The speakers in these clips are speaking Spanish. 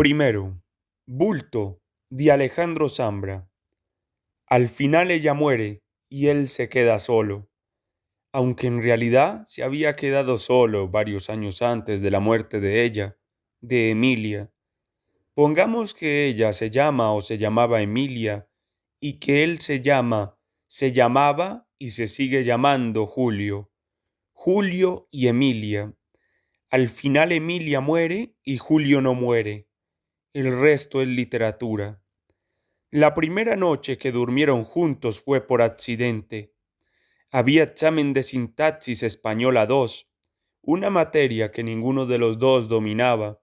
Primero, Bulto, de Alejandro Zambra. Al final ella muere y él se queda solo, aunque en realidad se había quedado solo varios años antes de la muerte de ella, de Emilia. Pongamos que ella se llama o se llamaba Emilia y que él se llamaba y se sigue llamando Julio. Julio y Emilia. Al final Emilia muere y Julio no muere. El resto es literatura. La primera noche que durmieron juntos fue por accidente. Había examen de sintaxis española 2, una materia que ninguno de los dos dominaba,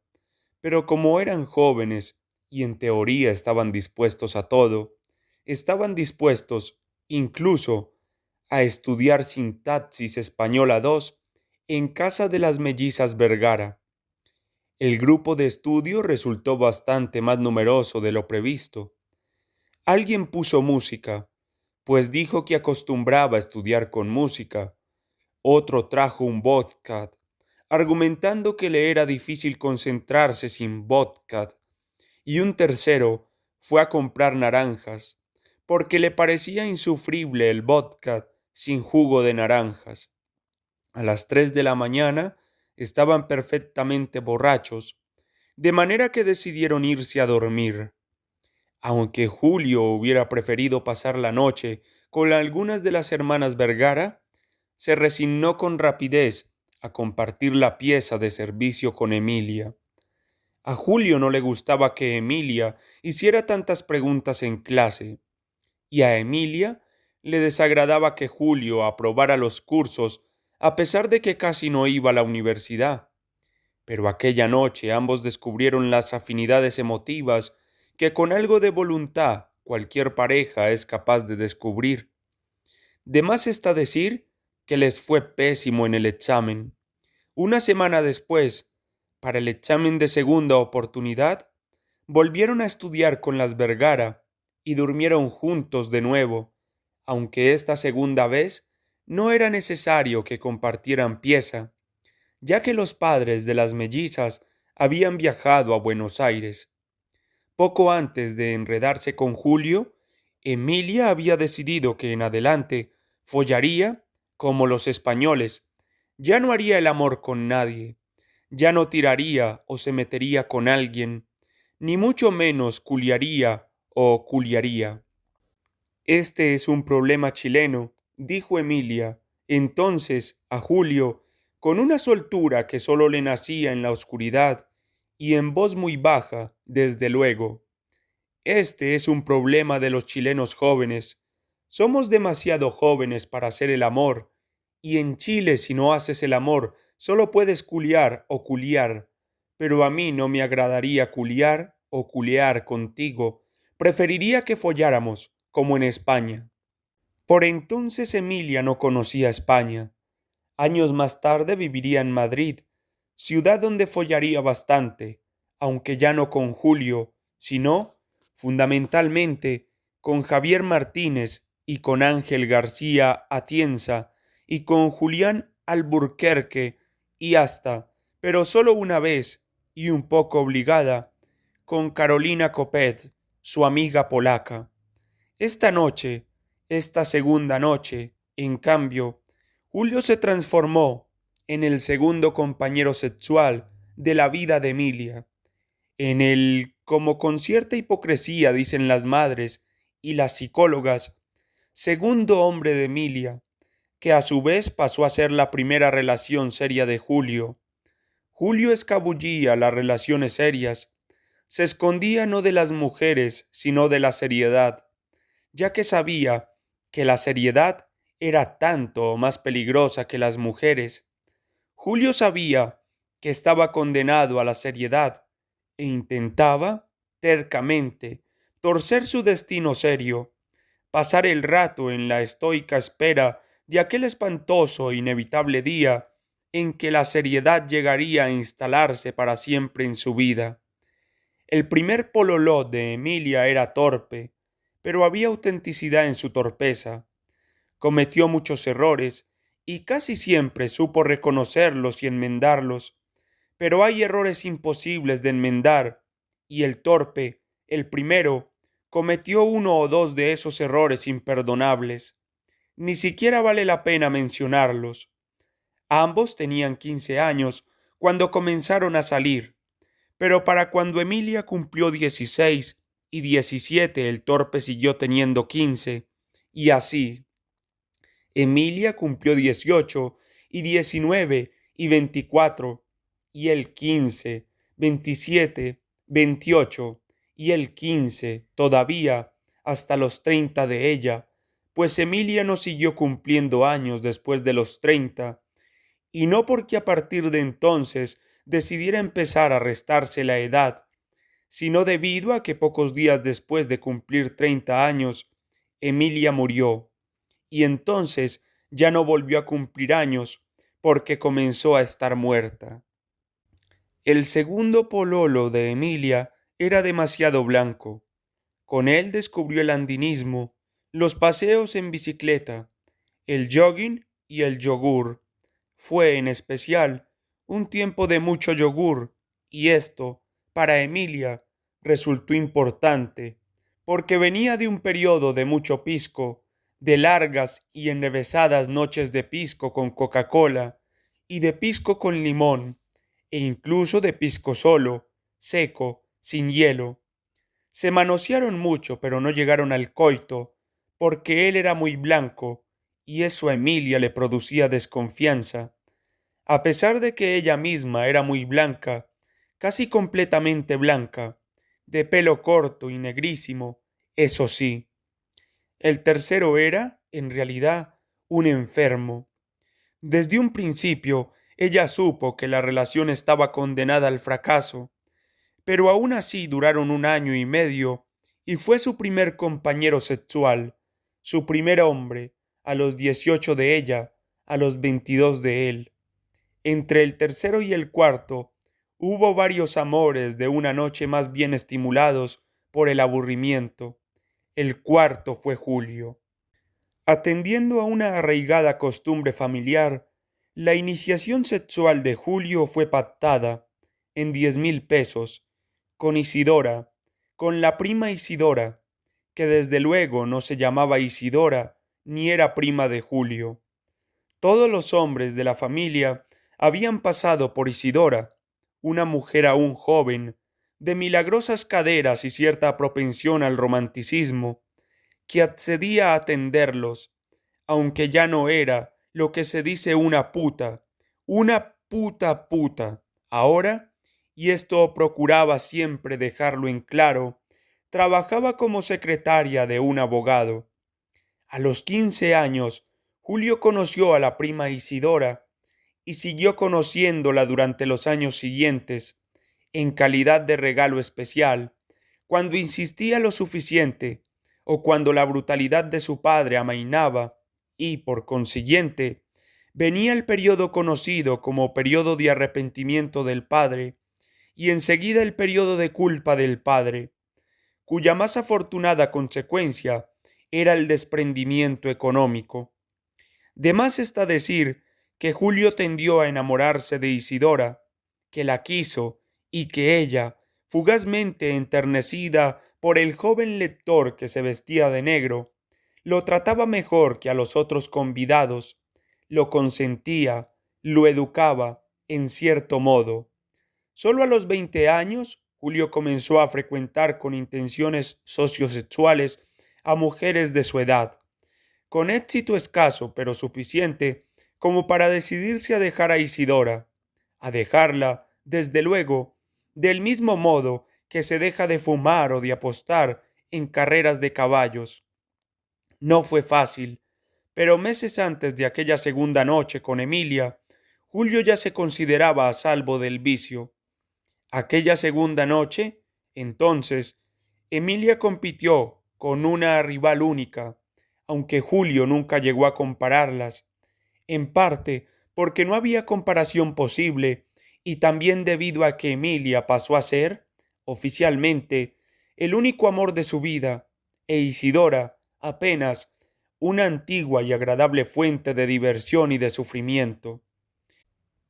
pero como eran jóvenes y en teoría estaban dispuestos a todo, estaban dispuestos incluso a estudiar sintaxis española 2 en casa de las mellizas Vergara. El grupo de estudio resultó bastante más numeroso de lo previsto. Alguien puso música, pues dijo que acostumbraba a estudiar con música. Otro trajo un vodka, argumentando que le era difícil concentrarse sin vodka. Y un tercero fue a comprar naranjas, porque le parecía insufrible el vodka sin jugo de naranjas. A las 3 de la mañana estaban perfectamente borrachos, de manera que decidieron irse a dormir. Aunque Julio hubiera preferido pasar la noche con algunas de las hermanas Vergara, se resignó con rapidez a compartir la pieza de servicio con Emilia. A Julio no le gustaba que Emilia hiciera tantas preguntas en clase, y a Emilia le desagradaba que Julio aprobara los cursos a pesar de que casi no iba a la universidad. Pero aquella noche ambos descubrieron las afinidades emotivas que con algo de voluntad cualquier pareja es capaz de descubrir. De más está decir que les fue pésimo en el examen. Una semana después, para el examen de segunda oportunidad, volvieron a estudiar con las Vergara y durmieron juntos de nuevo, aunque esta segunda vez no era necesario que compartieran pieza, ya que los padres de las mellizas habían viajado a Buenos Aires. Poco antes de enredarse con Julio, Emilia había decidido que en adelante follaría como los españoles. Ya no haría el amor con nadie, ya no tiraría o se metería con alguien, ni mucho menos culiaría o culiaría. Este es un problema chileno, dijo Emilia, entonces a Julio, con una soltura que sólo le nacía en la oscuridad, y en voz muy baja, desde luego. Este es un problema de los chilenos jóvenes. Somos demasiado jóvenes para hacer el amor, y en Chile si no haces el amor, solo puedes culiar o culiar. Pero a mí no me agradaría culiar o culear contigo. Preferiría que folláramos, como en España. Por entonces Emilia no conocía España. Años más tarde viviría en Madrid, ciudad donde follaría bastante, aunque ya no con Julio, sino, fundamentalmente, con Javier Martínez y con Ángel García Atienza y con Julián Alburquerque y hasta, pero solo una vez y un poco obligada, con Carolina Copet, su amiga polaca. Esta noche, esta segunda noche, en cambio, Julio se transformó en el segundo compañero sexual de la vida de Emilia, en el, como con cierta hipocresía dicen las madres y las psicólogas, segundo hombre de Emilia, que a su vez pasó a ser la primera relación seria de Julio. Julio escabullía las relaciones serias, se escondía no de las mujeres, sino de la seriedad, ya que sabía que la seriedad era tanto más peligrosa que las mujeres. Julio sabía que estaba condenado a la seriedad e intentaba, tercamente, torcer su destino serio, pasar el rato en la estoica espera de aquel espantoso e inevitable día en que la seriedad llegaría a instalarse para siempre en su vida. El primer pololó de Emilia era torpe, pero había autenticidad en su torpeza. Cometió muchos errores y casi siempre supo reconocerlos y enmendarlos, pero hay errores imposibles de enmendar y el torpe, el primero, cometió uno o dos de esos errores imperdonables. Ni siquiera vale la pena mencionarlos. Ambos tenían 15 años cuando comenzaron a salir, pero para cuando Emilia cumplió 16 y 17 el torpe siguió teniendo 15, y así. Emilia cumplió 18 y 19 y 24 y el 15, 27, 28 y el 15 todavía hasta los 30 de ella, pues Emilia no siguió cumpliendo años después de los 30, y no porque a partir de entonces decidiera empezar a restarse la edad, sino debido a que pocos días después de cumplir 30 años, Emilia murió y entonces ya no volvió a cumplir años porque comenzó a estar muerta. El segundo pololo de Emilia era demasiado blanco. Con él descubrió el andinismo, los paseos en bicicleta, el jogging y el yogur. Fue, en especial, un tiempo de mucho yogur, y esto, para Emilia, resultó importante, porque venía de un periodo de mucho pisco, de largas y enrevesadas noches de pisco con Coca-Cola, y de pisco con limón, e incluso de pisco solo, seco, sin hielo. Se manosearon mucho, pero no llegaron al coito, porque él era muy blanco, y eso a Emilia le producía desconfianza. A pesar de que ella misma era muy blanca, casi completamente blanca, de pelo corto y negrísimo, eso sí. El tercero era, en realidad, un enfermo. Desde un principio, ella supo que la relación estaba condenada al fracaso, pero aún así duraron un año y medio, y fue su primer compañero sexual, su primer hombre, a los 18 de ella, a los 22 de él. Entre el tercero y el cuarto hubo varios amores de una noche más bien estimulados por el aburrimiento. El cuarto fue Julio. Atendiendo a una arraigada costumbre familiar, la iniciación sexual de Julio fue pactada en 10,000 pesos, con Isidora, con la prima Isidora, que desde luego no se llamaba Isidora ni era prima de Julio. Todos los hombres de la familia habían pasado por Isidora, una mujer aún joven, de milagrosas caderas y cierta propensión al romanticismo, que accedía a atenderlos, aunque ya no era lo que se dice una puta puta, ahora, y esto procuraba siempre dejarlo en claro, trabajaba como secretaria de un abogado. A los 15 años, Julio conoció a la prima Isidora y siguió conociéndola durante los años siguientes, en calidad de regalo especial, cuando insistía lo suficiente o cuando la brutalidad de su padre amainaba y, por consiguiente, venía el periodo conocido como periodo de arrepentimiento del padre y enseguida el periodo de culpa del padre, cuya más afortunada consecuencia era el desprendimiento económico. De más está decir que Julio tendió a enamorarse de Isidora, que la quiso y que ella, fugazmente enternecida por el joven lector que se vestía de negro, lo trataba mejor que a los otros convidados, lo consentía, lo educaba, en cierto modo. Solo a los 20 años, Julio comenzó a frecuentar con intenciones sociosexuales a mujeres de su edad, con éxito escaso pero suficiente como para decidirse a dejar a Isidora, a dejarla, desde luego, del mismo modo que se deja de fumar o de apostar en carreras de caballos. No fue fácil, pero meses antes de aquella segunda noche con Emilia, Julio ya se consideraba a salvo del vicio. Aquella segunda noche, entonces, Emilia compitió con una rival única, aunque Julio nunca llegó a compararlas, en parte porque no había comparación posible y también debido a que Emilia pasó a ser, oficialmente, el único amor de su vida, e Isidora apenas una antigua y agradable fuente de diversión y de sufrimiento.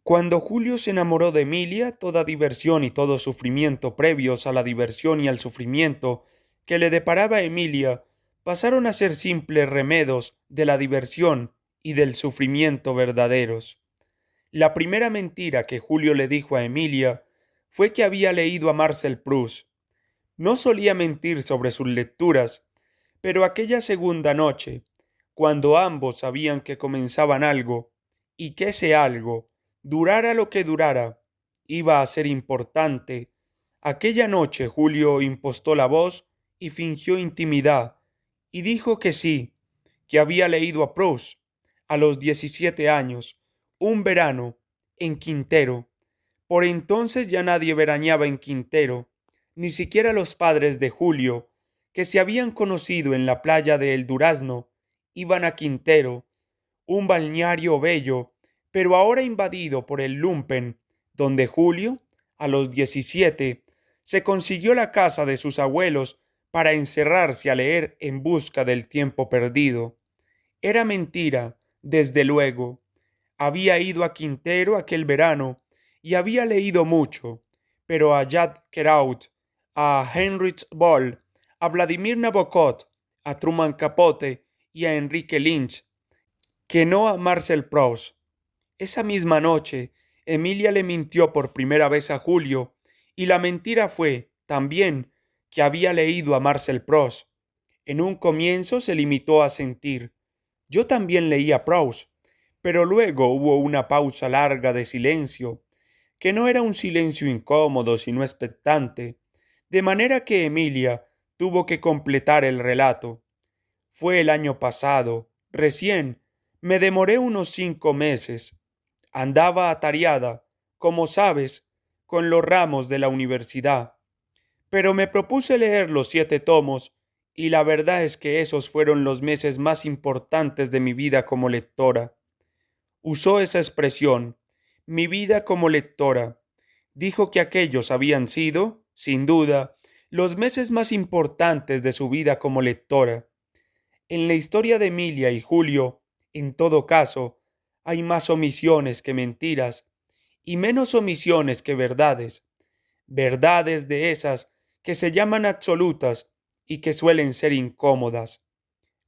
Cuando Julio se enamoró de Emilia, toda diversión y todo sufrimiento previos a la diversión y al sufrimiento que le deparaba a Emilia pasaron a ser simples remedos de la diversión y del sufrimiento verdaderos. La primera mentira que Julio le dijo a Emilia fue que había leído a Marcel Proust. No solía mentir sobre sus lecturas, pero aquella segunda noche, cuando ambos sabían que comenzaban algo, y que ese algo, durara lo que durara, iba a ser importante, aquella noche Julio impostó la voz y fingió intimidad, y dijo que sí, que había leído a Proust a los 17 años, un verano, en Quintero. Por entonces ya nadie veraneaba en Quintero, ni siquiera los padres de Julio, que se habían conocido en la playa de El Durazno, iban a Quintero, un balneario bello, pero ahora invadido por el lumpen, donde Julio, a los 17, se consiguió la casa de sus abuelos para encerrarse a leer en busca del tiempo perdido. Era mentira, desde luego. Había ido a Quintero aquel verano y había leído mucho, pero a Jack Kerouac, a Heinrich Böll, a Vladimir Nabokov, a Truman Capote y a Enrique Lynch, que no a Marcel Proust. Esa misma noche, Emilia le mintió por primera vez a Julio, y la mentira fue, también, que había leído a Marcel Proust. En un comienzo se limitó a sentir. Yo también leí a Proust, pero luego hubo una pausa larga de silencio, que no era un silencio incómodo sino expectante, de manera que Emilia tuvo que completar el relato. Fue el año pasado, recién, me demoré unos 5 meses. Andaba atareada, como sabes, con los ramos de la universidad, pero me propuse leer los 7 tomos, y la verdad es que esos fueron los meses más importantes de mi vida como lectora. Usó esa expresión, mi vida como lectora. Dijo que aquellos habían sido, sin duda, los meses más importantes de su vida como lectora. En la historia de Emilia y Julio, en todo caso, hay más omisiones que mentiras, y menos omisiones que verdades. Verdades de esas que se llaman absolutas y que suelen ser incómodas.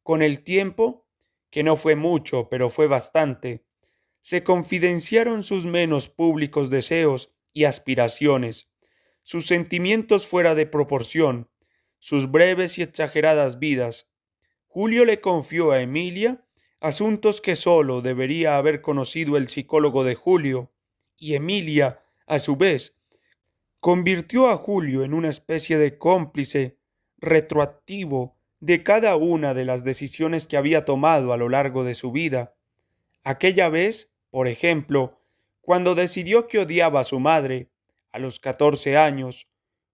Con el tiempo, que no fue mucho, pero fue bastante, se confidenciaron sus menos públicos deseos y aspiraciones, sus sentimientos fuera de proporción, sus breves y exageradas vidas. Julio le confió a Emilia asuntos que sólo debería haber conocido el psicólogo de Julio, y Emilia, a su vez, convirtió a Julio en una especie de cómplice retroactivo de cada una de las decisiones que había tomado a lo largo de su vida. Aquella vez, por ejemplo, cuando decidió que odiaba a su madre, a los 14 años,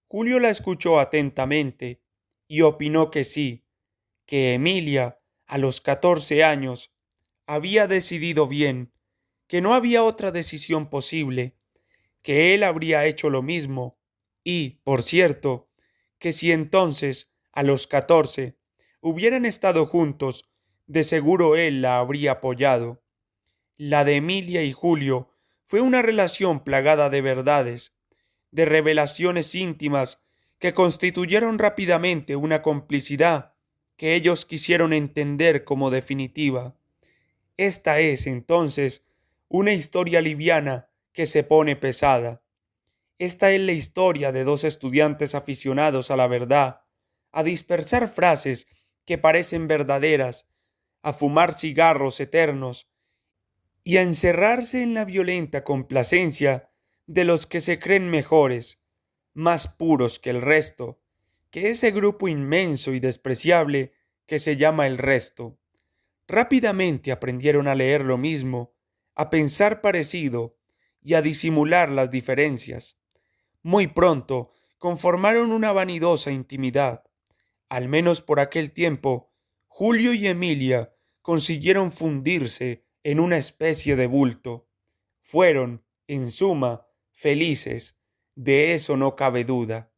Julio la escuchó atentamente y opinó que sí, que Emilia, a los 14 años, había decidido bien, que no había otra decisión posible, que él habría hecho lo mismo, y, por cierto, que si entonces, a los 14, hubieran estado juntos, de seguro él la habría apoyado. La de Emilia y Julio fue una relación plagada de verdades, de revelaciones íntimas que constituyeron rápidamente una complicidad que ellos quisieron entender como definitiva. Esta es, entonces, una historia liviana que se pone pesada. Esta es la historia de dos estudiantes aficionados a la verdad, a dispersar frases que parecen verdaderas, a fumar cigarros eternos y a encerrarse en la violenta complacencia de los que se creen mejores, más puros que el resto, que ese grupo inmenso y despreciable que se llama el resto. Rápidamente aprendieron a leer lo mismo, a pensar parecido y a disimular las diferencias. Muy pronto conformaron una vanidosa intimidad. Al menos por aquel tiempo, Julio y Emilia consiguieron fundirse en una especie de bulto. Fueron, en suma, felices, de eso no cabe duda.